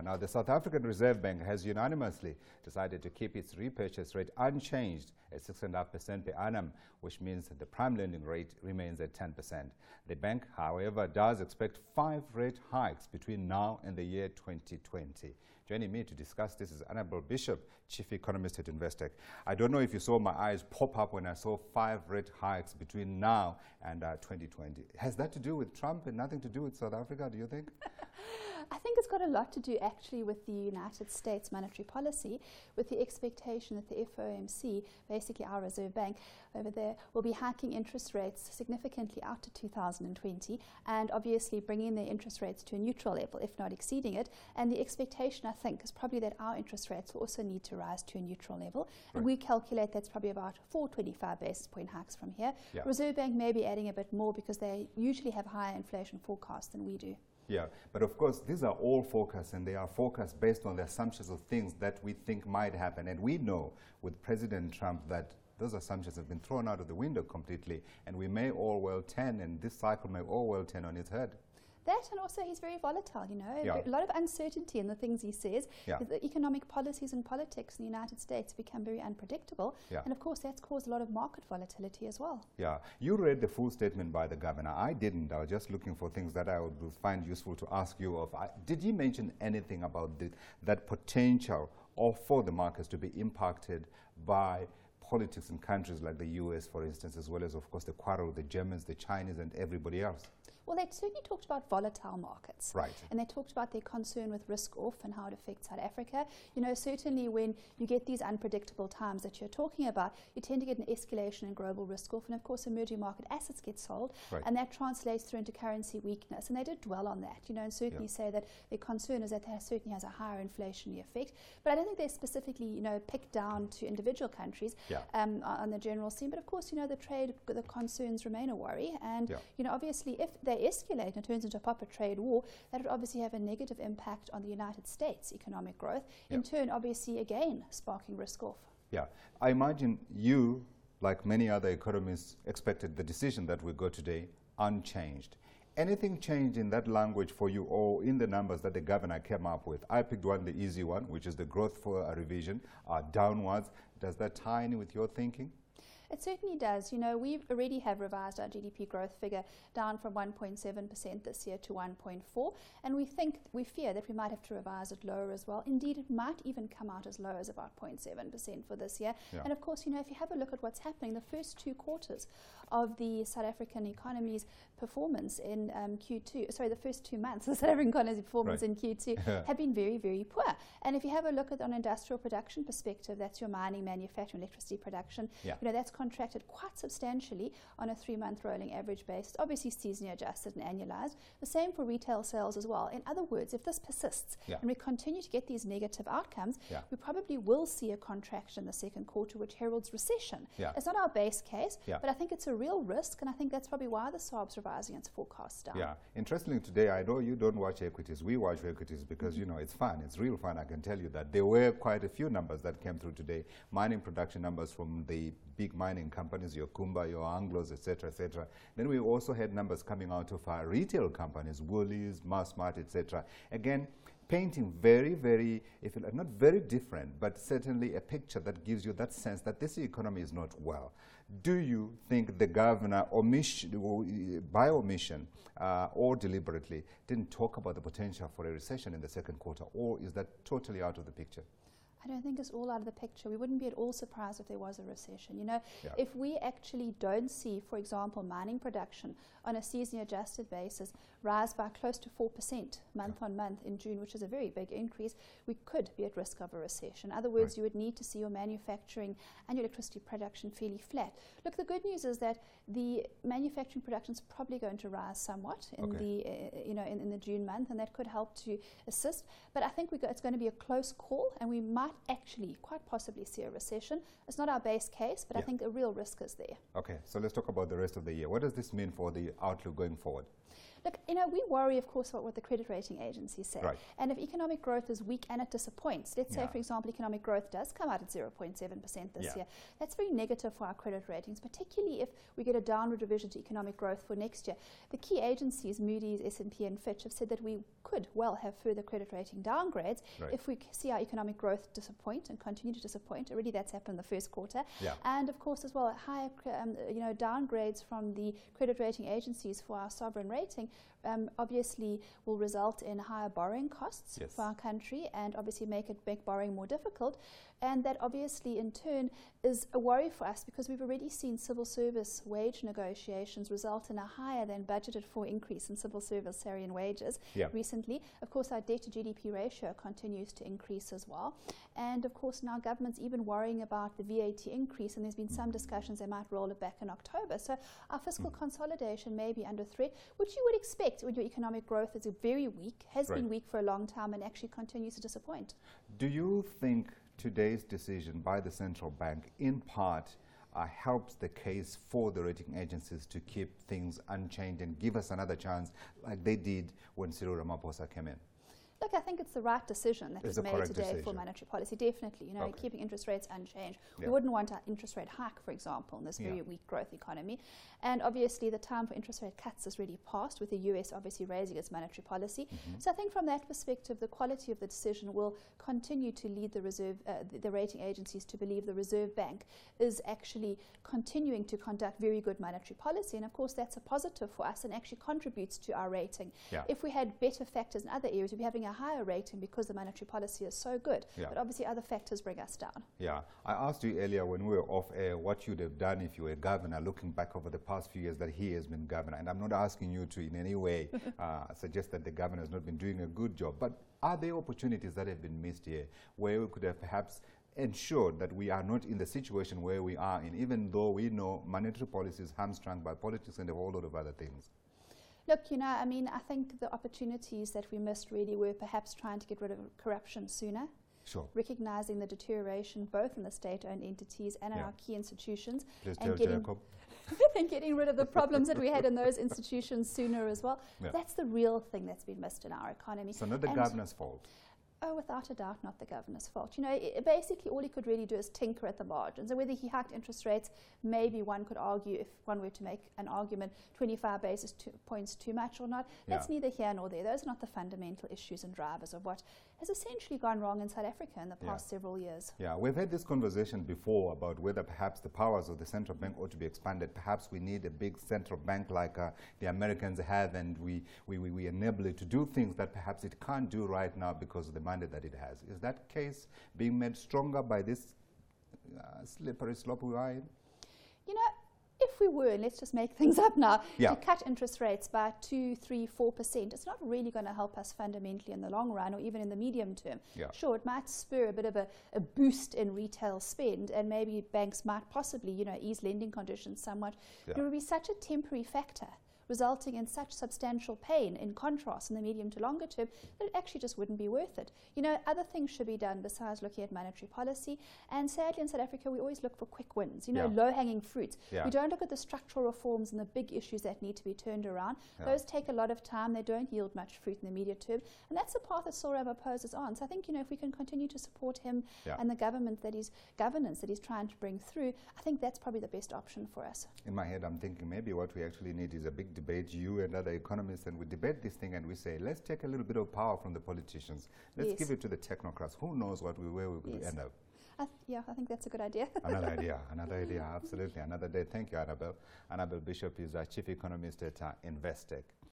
Now, the South African Reserve Bank has unanimously decided to keep its repurchase rate unchanged at 6.5% per annum, which means that the prime lending rate remains at 10%. The bank, however, does expect 5 rate hikes between now and the year 2020. Joining me to discuss this is Annabel Bishop, Chief Economist at Investec. I don't know if you saw my eyes pop up when I saw 5 rate hikes between now and 2020. Has that to do with Trump and nothing to do with South Africa, do you think? I think it's got a lot to do actually with the United States monetary policy, with the expectation that the FOMC, basically our Reserve Bank over there, will be hiking interest rates significantly out to 2020 and obviously bringing their interest rates to a neutral level, if not exceeding it. And the expectation, I think, is probably that our interest rates will also need to rise to a neutral level. Right. And we calculate that's probably about 425 basis point hikes from here. Yeah. Reserve Bank may be adding a bit more because they usually have higher inflation forecasts than we do. Yeah, but of course, these are all forecasts, and they are forecasts based on the assumptions of things that we think might happen. And we know with President Trump that those assumptions have been thrown out of the window completely, and we may all well turn, and this cycle may all well turn on its head. That, and also he's very volatile, you know, a lot of uncertainty in the things he says. The economic policies and politics in the United States become very unpredictable. And of course, that's caused a lot of market volatility as well. Yeah, you read the full statement by the governor. I didn't. I was just looking for things that I would find useful to ask you of. Did he mention anything about that potential for the markets to be impacted by politics in countries like the US, for instance, as well as, of course, the quarrel with the Germans, the Chinese, and everybody else? Well, they certainly talked about volatile markets. Right. And they talked about their concern with risk off and how it affects South Africa. You know, certainly when you get these unpredictable times that you're talking about, you tend to get an escalation in global risk off, and of course emerging market assets get sold, and that translates through into currency weakness. And they did dwell on that, you know, and certainly say that their concern is that that certainly has a higher inflationary effect. But I don't think they specifically, you know, picked down to individual countries on the general scene. But of course, you know, the concerns remain a worry. And, you know, obviously if they escalate and it turns into a proper trade war, that would obviously have a negative impact on the United States economic growth, in turn obviously again sparking risk off. Yeah, I imagine you, like many other economists, expected the decision that we got today unchanged. Anything changed in that language for you or in the numbers that the governor came up with? I picked one, the easy one, which is the growth for a revision downwards. Does that tie in with your thinking? It certainly does. You know, we already have revised our GDP growth figure down from 1.7% this year to 1.4%, and we fear that we might have to revise it lower as well. Indeed, it might even come out as low as about 0.7% for this year. And of course, you know, if you have a look at what's happening, the first 2 quarters of the South African economy's performance in the first 2 months of the South African economy's performance in Q2 have been very, very poor. And if you have a look at on an industrial production perspective, that's your mining, manufacturing, electricity production, you know, that's contracted quite substantially on a 3-month rolling average basis, obviously seasonally adjusted and annualized. The same for retail sales as well. In other words, if this persists and we continue to get these negative outcomes, we probably will see a contraction in the second quarter, which heralds recession. It's not our base case, but I think it's a real risk, and I think that's probably why the SARB's revising its forecast down. Yeah, interestingly today, I know you don't watch equities. We watch equities because, you know, it's fun. It's real fun, I can tell you that. There were quite a few numbers that came through today. Mining production numbers from the big mining companies, your Kumba, your Anglos, etc., etc. Then we also had numbers coming out of our retail companies, Woolies, Massmart, etc. Again, painting very, very, if not very different, but certainly a picture that gives you that sense that this economy is not well. Do you think the governor, by omission or deliberately, didn't talk about the potential for a recession in the second quarter, or is that totally out of the picture? I don't think it's all out of the picture. We wouldn't be at all surprised if there was a recession. You know, if we actually don't see, for example, mining production on a seasonally adjusted basis rise by close to 4% month on month in June, which is a very big increase, we could be at risk of a recession. In other words, you would need to see your manufacturing and your electricity production fairly flat. Look, the good news is that the manufacturing production is probably going to rise somewhat in in the June month, and that could help to assist. But I think it's going to be a close call, and we might actually quite possibly see a recession. It's not our base case, but I think a real risk is there. Okay, so let's talk about the rest of the year. What does this mean for the outlook going forward? Look, you know, we worry, of course, about what the credit rating agencies say. And if economic growth is weak and it disappoints, let's say, for example, economic growth does come out at 0.7% this year, that's very negative for our credit ratings, particularly if we get a downward revision to economic growth for next year. The key agencies, Moody's, S&P, and Fitch, have said that we could well have further credit rating downgrades Right. if we see our economic growth disappoint and continue to disappoint. Already that's happened in the first quarter. Yeah. And of course as well, higher downgrades from the credit rating agencies for our sovereign rating obviously will result in higher borrowing costs Yes. for our country and obviously make borrowing more difficult. And that obviously in turn is a worry for us because we've already seen civil service wage negotiations result in a higher than budgeted for increase in civil service salary and wages recently. Of course, our debt to GDP ratio continues to increase as well. And of course, now government's even worrying about the VAT increase, and there's been some discussions they might roll it back in October. So our fiscal consolidation may be under threat, which you would expect when your economic growth is very weak, has been weak for a long time, and actually continues to disappoint. Do you think today's decision by the central bank in part helps the case for the rating agencies to keep things unchanged and give us another chance like they did when Cyril Ramaphosa came in? Look, I think it's the right decision that was made today for monetary policy, definitely. Keeping interest rates unchanged. We wouldn't want an interest rate hike, for example, in this very weak growth economy. And obviously the time for interest rate cuts is really past, with the US obviously raising its monetary policy. So I think from that perspective, the quality of the decision will continue to lead the rating agencies to believe the Reserve Bank is actually continuing to conduct very good monetary policy. And of course, that's a positive for us and actually contributes to our rating. If we had better factors in other areas, we'd be having a higher rating because the monetary policy is so good. But obviously other factors bring us down. Yeah. I asked you earlier when we were off air what you'd have done if you were a governor, looking back over the past few years that he has been governor. And I'm not asking you to in any way suggest that the governor has not been doing a good job. But are there opportunities that have been missed here where we could have perhaps ensured that we are not in the situation where we are in, even though we know monetary policy is hamstrung by politics and a whole lot of other things? Look, I think the opportunities that we missed really were perhaps trying to get rid of corruption sooner. Sure. Recognizing the deterioration both in the state-owned entities and in our key institutions. Please and tell Jacob. and getting rid of the problems that we had in those institutions sooner as well. That's the real thing that's been missed in our economy. So not the governor's fault. Oh, without a doubt, not the governor's fault. Basically all he could really do is tinker at the margins. And whether he hiked interest rates, maybe one could argue, if one were to make an argument, 25 basis points too much or not. That's neither here nor there. Those are not the fundamental issues and drivers of what has essentially gone wrong in South Africa in the past several years. Yeah, we've had this conversation before about whether perhaps the powers of the central bank ought to be expanded. Perhaps we need a big central bank like the Americans have, and we enable it to do things that perhaps it can't do right now because of the mandate that it has. Is that case being made stronger by this slippery slope we are in? If we were, and let's just make things up now, to cut interest rates by 2%, 3%, 4%, it's not really going to help us fundamentally in the long run or even in the medium term. Sure, it might spur a bit of a boost in retail spend, and maybe banks might possibly, ease lending conditions somewhat. But it would be such a temporary factor, resulting in such substantial pain in contrast in the medium to longer term that it actually just wouldn't be worth it. Other things should be done besides looking at monetary policy. And sadly in South Africa, we always look for quick wins, low-hanging fruits. We don't look at the structural reforms and the big issues that need to be turned around. Those take a lot of time. They don't yield much fruit in the immediate term. And that's the path that Cyril Ramaphosa is on. So I think, if we can continue to support him and the governance that he's trying to bring through, I think that's probably the best option for us. In my head, I'm thinking maybe what we actually need is a big debate, you and other economists, and we debate this thing and we say, let's take a little bit of power from the politicians. Let's give it to the technocrats. Who knows where we could end up? I think that's a good idea. Another idea, absolutely. Another day. Thank you, Annabel. Annabel Bishop is our chief economist at Investec.